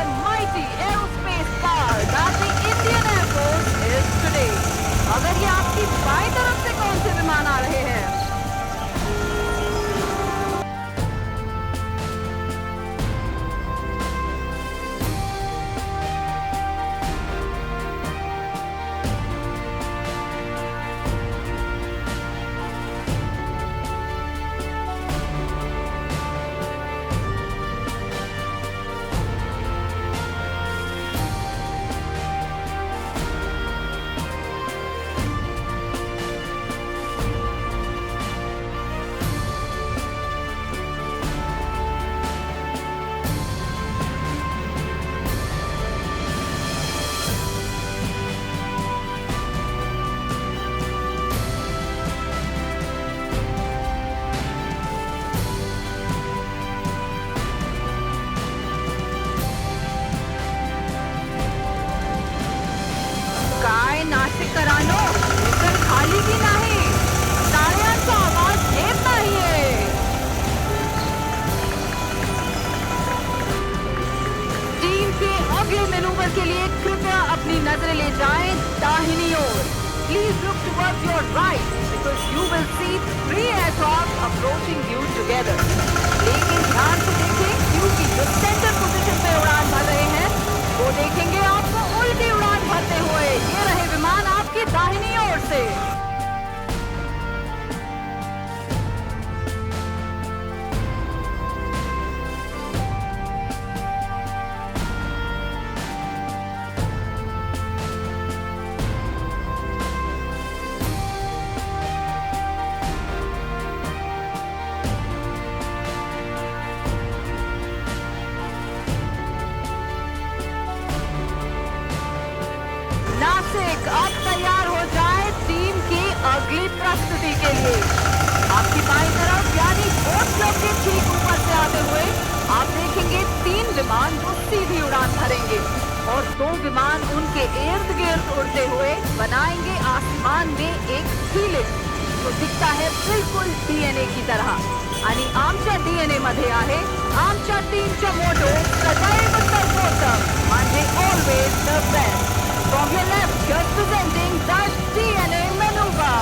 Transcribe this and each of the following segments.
and mighty aerospace power that the Indian Air Force is today. अगर ये आपकी बाईं तरफ से कौन से विमान आ रहे हैं? काय नाशिक करानो, मिशन खाली की नाही, टाळ्यांचा आवाज येत नाहीये. टीम के अगले मैनूवर के लिए कृपया अपनी नजरें ले जाएं दाहिनी ओर. Please look towards your right because you will see 3 aircraft approaching you together. लेकिन ध्यान से देखें क्योंकि जो सेंटर पोजीशन पे उड़ान भर रहे हैं वो देखेंगे आपको उल्टी उड़ान भरते हुए. ये रहे विमान आपकी दाहिनी ओर से. नासिक अब तैयार हो जाए टीम की अगली प्रस्तुति के लिए. आपकी बाईं तरफ यानी बोट क्लब के ठीक ऊपर से आते हुए आप देखेंगे 3 विमान जो सीधी उड़ान भरेंगे और 2 विमान उनके इर्द गिर्द उड़ते हुए बनाएंगे आसमान में एक हिलिक्स जो दिखता है बिल्कुल डीएनए की तरह. आणि आमच्या डीएनए मध्ये आहे आमच्या टीमचा मोटो सदैव सर्वोत्तम म्हणजे always the best. From your left, just presenting the DNA maneuver.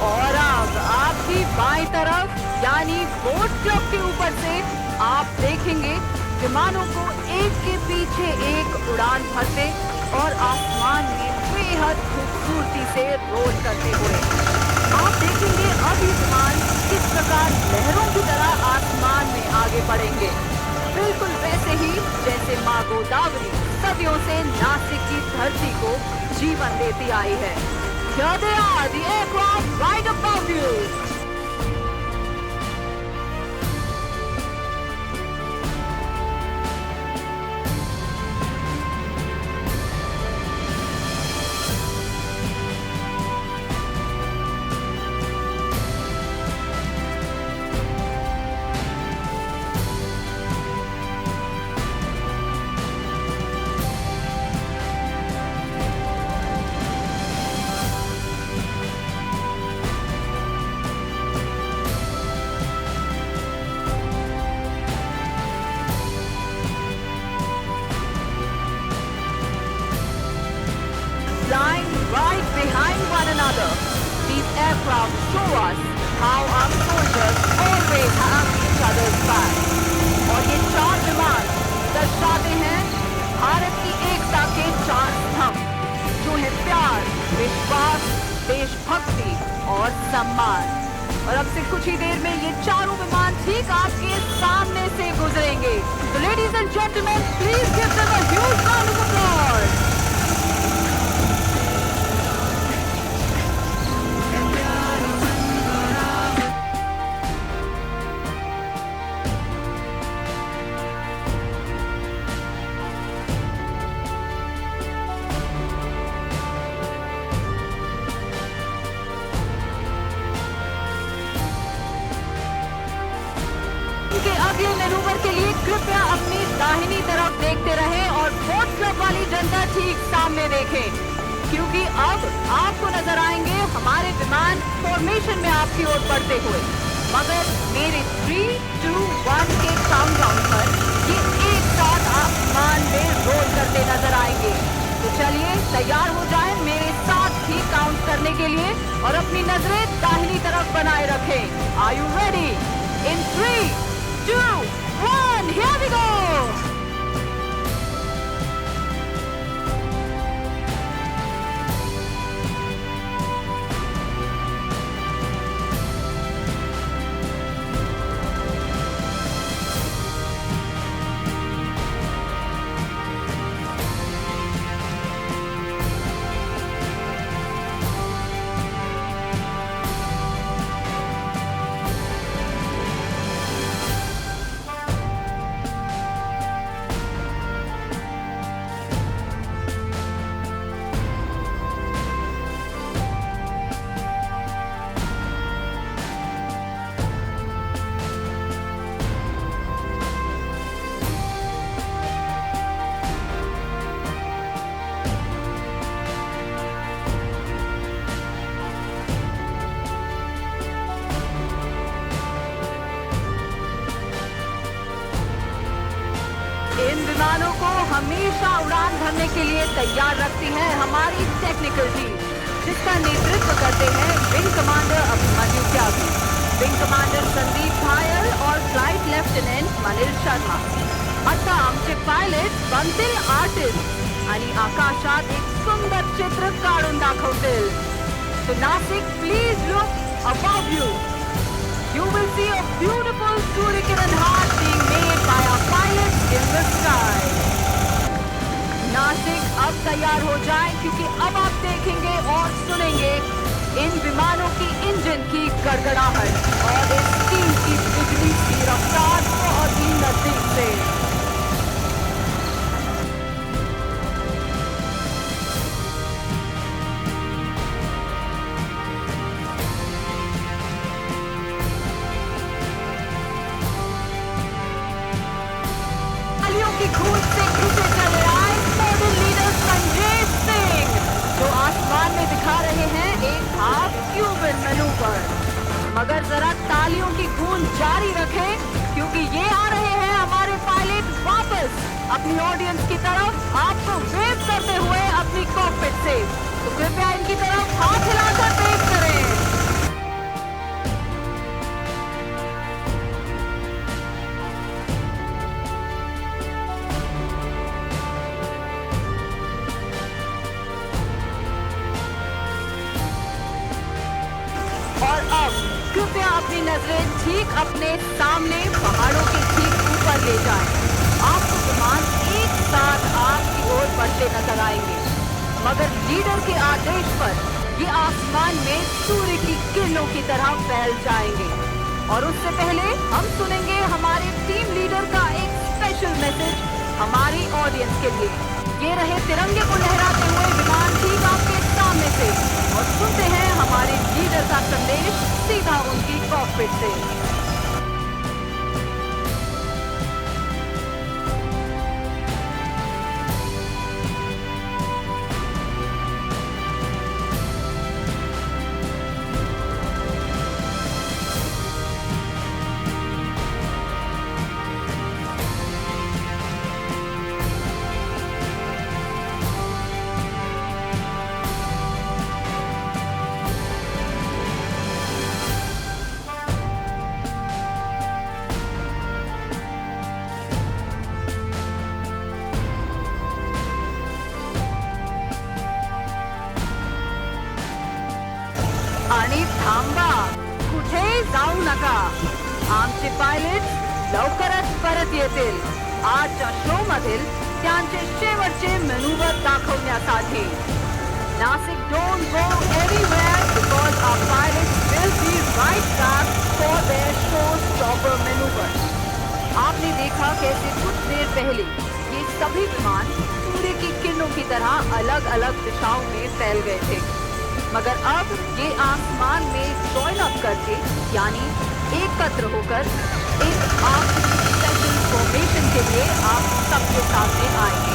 और अब आपकी बाईं तरफ यानी बोट क्लब के ऊपर से आप देखेंगे विमानों को एक के पीछे एक उड़ान भरते और आसमान में बेहद खूबसूरती से रोल करते हुए. आप देखेंगे अब ये विमान किस प्रकार लहरों की तरह आसमान में आगे बढ़ेंगे. बिल्कुल वैसे ही जैसे माँ गोदावरी सदियों से नासिक की धरती को जीवन देती आई है. Here they are, the aircraft right above you. Flying right behind one another, these aircraft show us how our soldiers always have each other's back. और ये 4 विमान दर्शाते हैं भारत की एकता के 4 स्तंभ जो है प्यार, विश्वास, देशभक्ति और सम्मान. और अब से कुछ ही देर में ये चारों विमान ठीक आपके सामने से गुजरेंगे. So ladies and gentlemen, please give them a huge round of applause. दाहिनी तरफ देखते रहें और बोट क्लब वाली जनता ठीक सामने देखें, क्योंकि अब आपको नजर आएंगे हमारे विमान फॉर्मेशन में आपकी ओर बढ़ते हुए। मगर मेरे 3, 2, 1 के काउंटडाउन पर ये एक साथ आसमान में रोल करते नजर आएंगे। तो चलिए तैयार हो जाएं मेरे साथ ही काउंट करने के लिए और अपनी नजरें दाहिनी तरफ बनाए रखें। Are you ready? In 3, 2, 1, here we go. इन विमानों को हमेशा उड़ान भरने के लिए तैयार रखती है हमारी टेक्निकल टीम, जिसका नेतृत्व करते हैं विंग कमांडर अभिमन्यु त्यागी, विंग कमांडर संदीप घायल और फ्लाइट लेफ्टिनेंट मनिल शर्मा. आता आमचे पायलट बनतील आर्टिस्ट आणि आकाशात एक सुंदर चित्र काढून दाखवतील. So Nasik, please look above you. You will see a beautiful Suryakiran heart being made by our pilots in the sky. Nashik अब तैयार हो जाएं, क्योंकि अब आप देखेंगे और सुनेंगे इन विमानों की इंजन की गड़गड़ाहट और इस टीम की बिजली की रफ्तार बहुत ही नजदीक से. की खून से खींचे चले आए मॉडल लीडर संजय सिंह, जो आसमान में दिखा रहे हैं एक हाफ क्यूबन मैनूवर. मगर जरा तालियों की गूंज जारी रखें, क्योंकि ये आ रहे हैं हमारे पायलट वापस अपनी ऑडियंस की तरफ आपको वेव करते हुए अपनी कॉकपिट से. तो कृपया इनकी तरफ हाथ हिलाकर वेव करें. और अब कृपया अपनी नजरें ठीक अपने सामने पहाड़ों के ठीक ऊपर ले जाएं. आपको विमान एक साथ आपकी ओर बढ़ते नजर आएंगे, मगर लीडर के आदेश पर ये आसमान में सूर्य की किरणों की तरह फैल जाएंगे. और उससे पहले हम सुनेंगे हमारे टीम लीडर का एक स्पेशल मैसेज हमारी ऑडियंस के लिए. ये रहे तिरंगे को लहराते हुए विमान ठीक आपके सामने से, और सुनते हैं हमारे लीडर का संदेश सीधा उनकी कॉकपिट से. आणि थांबा, कुठेही जाऊ नका. आमचे पायलट लवकरच परत येतील आजच्या शो मधील त्यांचे शेवटचे मॅन्युव्हर दाखवण्यासाठी. Nashik, don't go anywhere because our pilots will be right back for their showstopper maneuver. आपने देखा कैसे कुछ देर पहले ये सभी विमान सूर्य की किरणों की तरह अलग अलग दिशाओं में फैल गए थे, मगर अब ये आसमान में जॉइन अप करके, यानी एकत्र होकर एक आखिरी सेशन फॉर्मेशन के लिए आप सबके सामने आएंगे।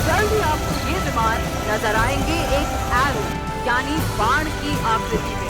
जल्दी आपको ये विमान नजर आएंगे एक एरो यानी बाण की आकृति में।